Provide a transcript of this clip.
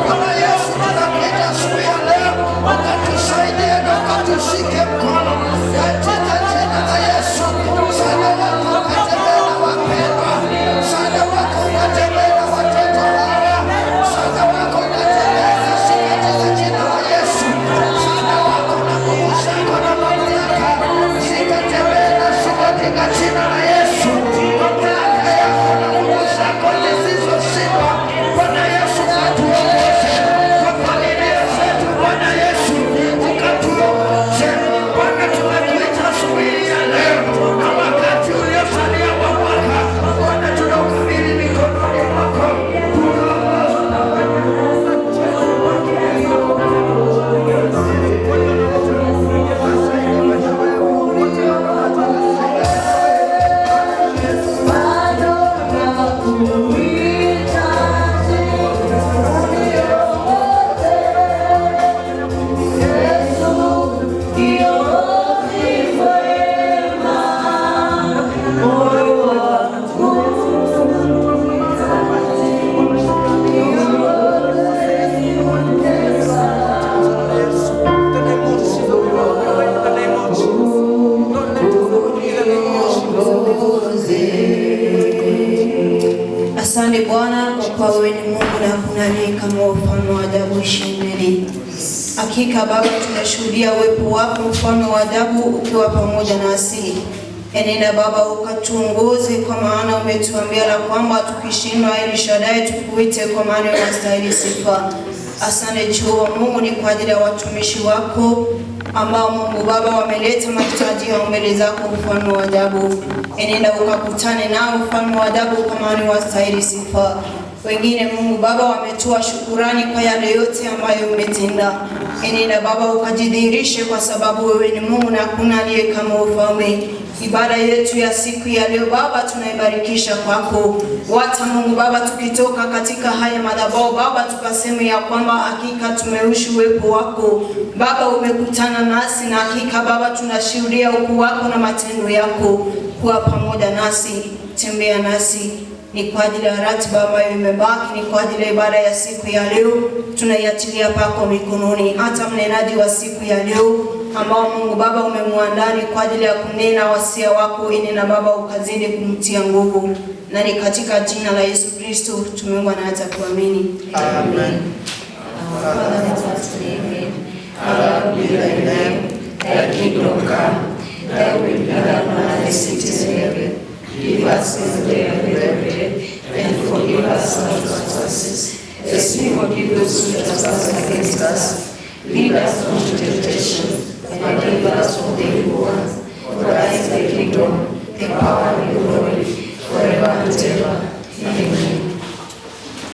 Bwana Yesu, tunakuita siku ya leo, ukatusaidie na ukatushike mkono katika jina la Yesu. Msaada wako ukatembee na wapendwa, msaada wako ukatembee na watoto hawa, msaada wako ukatembee nasi katika jina la Yesu. Msaada wako na nguvu zako na mamlaka zikatembee nasi katika jina la Yesu. Mamlaka yako na nguvu zako zisizoshindwa, Bwana Yesu, ukatuongoze kwa familia zetu. Bwana Yesu, ukatuongoze. Bwana, tumekuita asubuhi ya leo na wakati uliosalia wa mwaka, Bwana, tunaukabidhi mikononi mwako. Asante Bwana kwa kuwa wewe ni Mungu na hakuna aliye kama ufalme wa ajabu ishindeni. Hakika Baba, tunashuhudia uwepo wako mfalme wa ajabu ukiwa pamoja nasi. Enenda Baba ukatuongoze, kwa maana umetuambia la kwamba tukishindwa El Shaddai tukuite, kwa maana unastahili sifa. Asante Jehova Mungu, ni kwa ajili ya watumishi wako ambao Mungu Baba wameleta mahitaji yao mbele zako mfalme wa ajabu. Enenda ukakutane nao mfalme wa ajabu, kwa maana unastahili sifa. Wengine Mungu Baba wametoa shukurani kwa yale yote ambayo umetenda. Enenda Baba ukajidhihirishe, kwa sababu wewe ni Mungu na hakuna aliye kama ufalme. Ibada yetu ya siku ya leo Baba tunaibarikisha kwako. Wacha Mungu Baba tukitoka katika haya madhabahu Baba tukaseme ya kwamba hakika tumeushi uwepo wako Baba, umekutana nasi, na hakika Baba tunashuhudia ukuu wako na matendo yako. Kuwa pamoja nasi, tembea nasi. Ni kwa ajili ya ratiba ambayo imebaki, ni kwa ajili ya ibada ya siku ya leo, tunaiachilia pako mikononi. Hata mnenaji wa siku ya leo ambao Mungu Baba umemwandaa kwa ajili ya kunena wasia wako, na Baba ukazidi kumtia nguvu, na ni katika jina la Yesu Kristo tumeomba na hata kuamini. Amen. Father, let us pray. Hallowed be thy name, thy kingdom come, thy will be done on earth as it is in heaven. Give us this day our daily bread, and forgive us our trespasses,